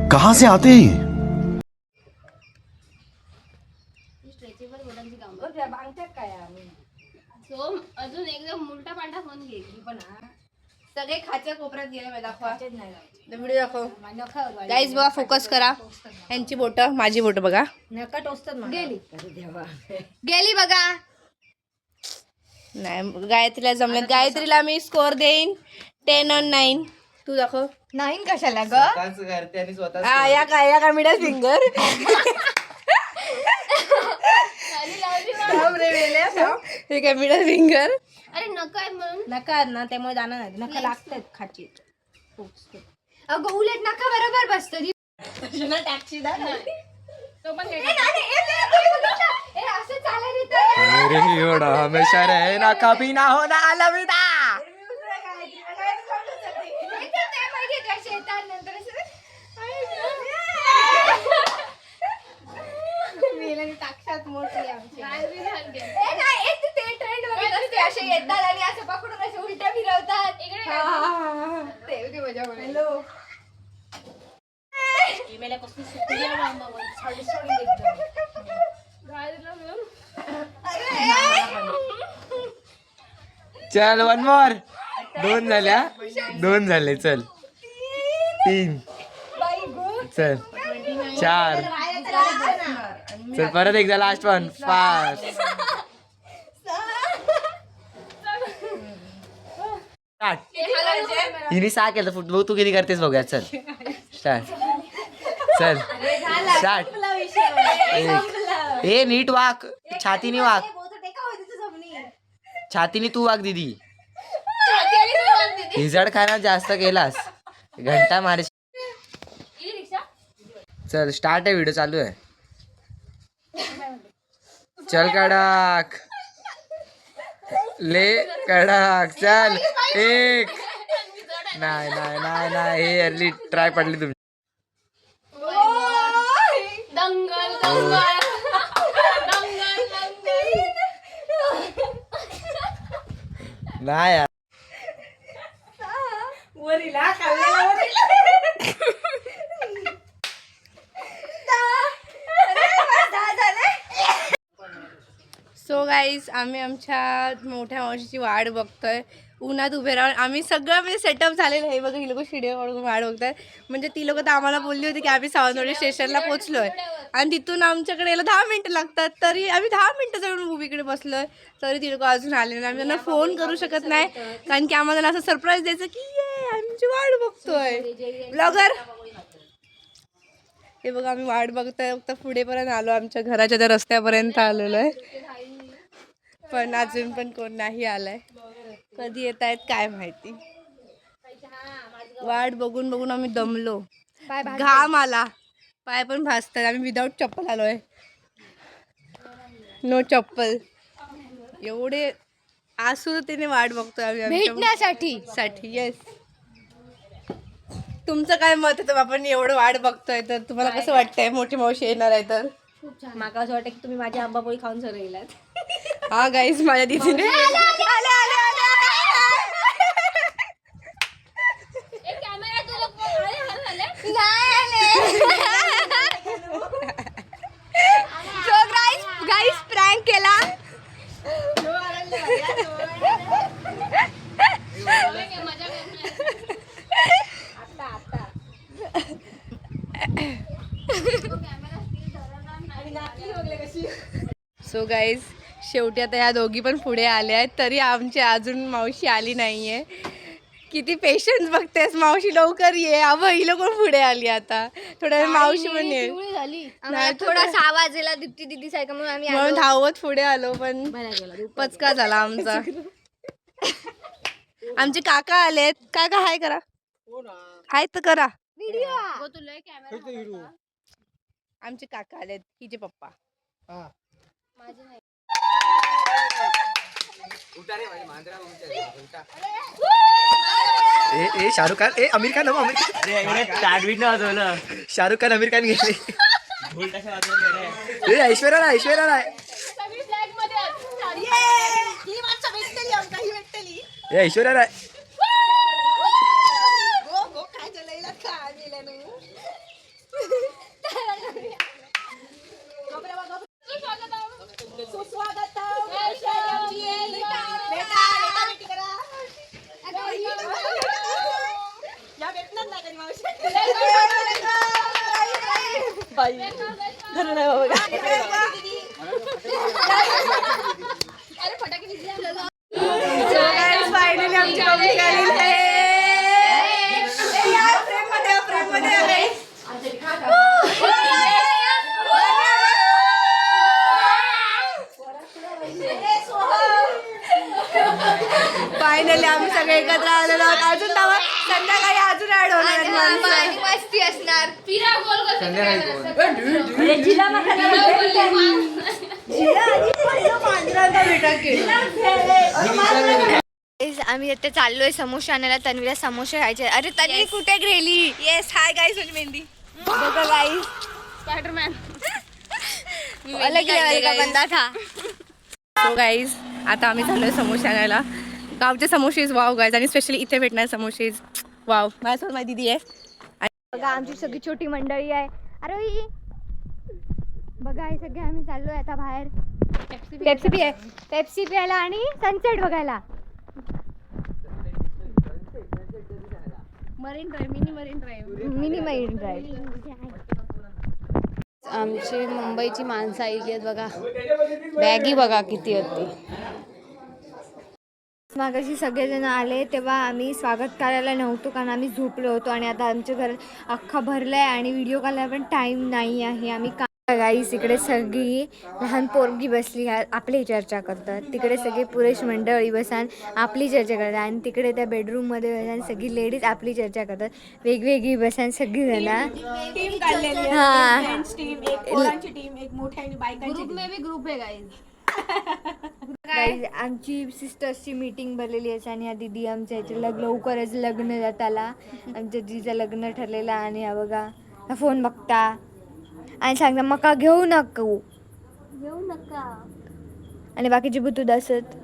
कहाँ से आते हैं ये? अजून एकदम उलटा पालटा फोन घे पण सगळे खाच्या कोपऱ्यात गेले दाखवा व्हिडिओ दाखव गाईज बघा फोकस करा यांची बोट माझी बोट बघा नका टोचतात गेली गेली बघा नाही गायत्रीला जमले गायत्रीला मी स्कोर देईन 10/9 तू दाखव 9 कशाला ग या काय मिडल फिंगर हे काय मिडल फिंगर अरे नका म्हणून नका ना त्यामुळे जाणार नाही नका लागतात खाची अगं उलट नका बरोबर बसतो टॅक्सी तो पण असं चालायला हमेशा रहना कभी ना होना अलविदा साक्षात मोठी आमची असे येतात आणि असं पकडून असे उलट्या फिरवतात हॅलो चल वन मोर 2 झाल्या 2 झाले चल 3 चल 4 चल परत एकदा लास्ट वन 5 हिने 6 केलं फुटबॉल तू किती करतेस बघूया चल स्टार्ट चल स्टार्ट ए नीट वाक छातीने वाक छातीने तू वाक दीदी हिजड खाना जास्त केलास घंटा मारे चल स्टार्ट आहे व्हिडिओ चालू आहे चल कडक ले कडक चल 1 नाही नाही नाही नाही हे अर्ली ट्राय पडली तुमची नाही यार सो गाईज आम्ही आमच्या मोठ्या मावशीची वाट बघतोय उन्हात उभे राहून आम्ही सगळं म्हणजे सेटअप झालेलं आहे बघा ही लोक शिडीवर वाढून वाट बघतात म्हणजे ती लोक तर आम्हाला बोलली होती की आम्ही सावंतवाडी स्टेशनला पोहोचलोय आणि तिथून आमच्याकडे यायला 10 मिनिटं लागतात तरी आम्ही 10 मिनिटं जाऊन मूवीकडे बसलोय तरी ती लोक अजून आले नाही आम्ही त्यांना फोन करू शकत नाही कारण की आम्हाला असं सरप्राईज द्यायचं की ये आमची वाट बघतोय ब्लॉगर हे बघा आम्ही वाट बघता बघता पुढेपर्यंत आलो आमच्या घराच्या त्या रस्त्यापर्यंत आलेलो आहे पण अजून पण कोण नाही आलाय कधी येत आहेत काय माहिती वाट बघून बघून आम्ही दमलो घाम आला पाय पण भाजतात आम्ही विदाऊट चप्पल आलोय नो चप्पल एवढे आसुरतेने वाट बघतोय आम्ही भेटण्यासाठी येस तुमचं काय मत आहे आपण एवढं वाट बघतोय तर तुम्हाला कसं वाटतंय मोठी मावशी येणार आहे तर माका असं वाटतं की तुम्ही माझी आंबापोळी खाऊन सर येलात हा गाईज माझ्या दीदीने गाईज प्रँक केला सो गाईज शेवटी आता या दोघी पण पुढे आल्या आहेत तरी आमची अजून मावशी आली नाहीये किती पेशन्स बघतेस मावशी लवकर ये अबं ही लोक पुढे आली आता थोड्या वेळ मावशी पण ये थोडासा आवाज येला दीप्ती दिदी सारखा म्हणून धावत पुढे आलो पण पचका झाला आमचा आमचे काका आलेत काका हाय करा हाय तर करा आमचे काका आलेत हिचे पप्पा ए शाहरुख खान ए आमिर खान शाहरुख खान आमिर खान गेले ऐश्वर्या राय ए ऐश्वर्या राय फायनली आमची पब्लिक आलेली आहे. यार, frame मध्ये आहे. फायनली आम्ही सगळे एकत्र आलेलो आहोत. अजून तेव्हा संध्याकाळी अजून ऍड होणार आहेत माणसं. मस्ती असणार आम्ही आता चाललोय समोसे आणायला. तन्वीला समोसे खायचे. अरे तन्वी कुठे गेली? येस, हाय गाईस, म्हणजे मेहंदी. बघा गाईस, स्पायडरमॅन अलग लेवल का बंदा था. सो गाईज, आता आम्ही चाललोय समोसे आणायला. गावचे समोसेज वाव गाईज, आणि स्पेशली इथे भेटणारे समोसेज वाव. माझ्यासोबत माझी दीदी आहे. बघा आमची सगळी छोटी मंडळी आहे. अरे ही बघा हे सगळे आम्ही चाललोय आता बाहेर पेप्सी प्यायला आणि सनसेट बघायला. Marine drive, mini marine drive. आमची मुंबईची माणसं आली आहेत बघा. बॅगी बघा किती होती. मागाशी सगळेजण आले तेव्हा आम्ही स्वागत करायला नव्हतो कारण आम्ही झोपलो होतो आणि आता आमच्या घर अख्खा भरलाय आणि व्हिडिओ काढायला पण टाइम नाही आहे. आम्ही गाईस इकडे सगळी लहान पोरगी बसली आपली चर्चा करतात. तिकडे सगळी पुरुष मंडळी बसान आपली चर्चा करतात आणि तिकडे त्या बेडरूममध्ये बसान सगळी लेडीज आपली चर्चा करतात. वेगवेगळी बसान सगळी जण टीम काढलेली आहे. टीम, एक पोरांची टीम, एक मोठ्या आणि बायकांची टीम. ग्रुप आहे गाईज. गाईज, आमची सिस्टर्सची मीटिंग भरलेली आहे आणि हा दीदी आमच्या याचे लवकरच लग्न जाताला आमच्या दीदीचं लग्न ठरलेलं आणि हा बघा हा फोन बघता आणि सांगता मका घेऊ नका आणि बाकीची बुतूद असत.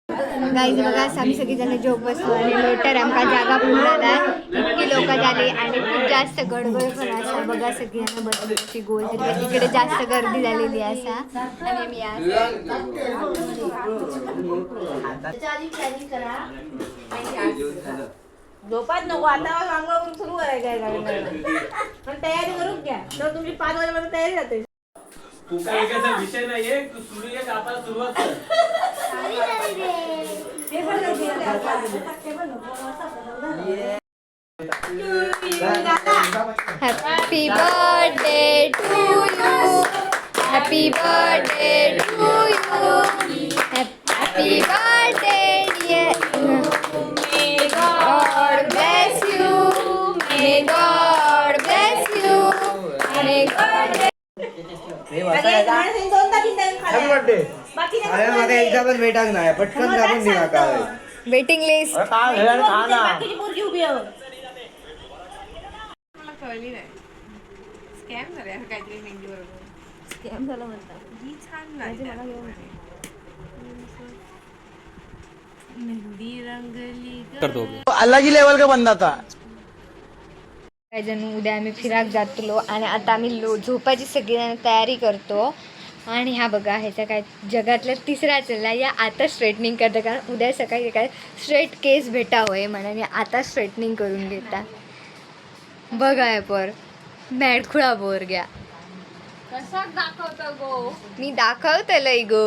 गाईज बघा आम्ही सगळीजण जोक बसलो आणि लोटर आमका जागा पुरला इतकी लोक झाली आणि खूप जास्त गडबड पण असा. बघा सगळ्यांना बसली गोल इकडे जास्त गर्दी झालेली असा आणि मी झोपात नको आता आंघोळ सुरू करायचं पण तयारी करून घ्या तर तुमची 5 वाजेपर्यंत तयारी जाते. विषय नाहीये तू सुरू आहे आता सुरुवात कर. Happy birthday to you. Happy birthday to you. Happy birthday dear. May God bless you. May God bless you. May God bless waiting list. Scam झाले काहीतरी मेहंदी बरोबर. स्कॅम झाला म्हणतात. ही छान नाही. मेहंदी रंगली अलग ही लेवल का बंदा था. काही जण उद्या आम्ही फिराक जातलो आणि आता आम्ही झोपायची सगळी तयारी करतो. आणि हा बघा ह्याचा काय जगातला तिसरा चला या आता स्ट्रेटनिंग करतं कारण उद्या सकाळी काय स्ट्रेट केस भेटावं म्हणून आता स्ट्रेटनिंग करून घेता. बघा पर मॅडखुळा बोर घ्या कसा दाखवतो गो. मी दाखवतलंय गो.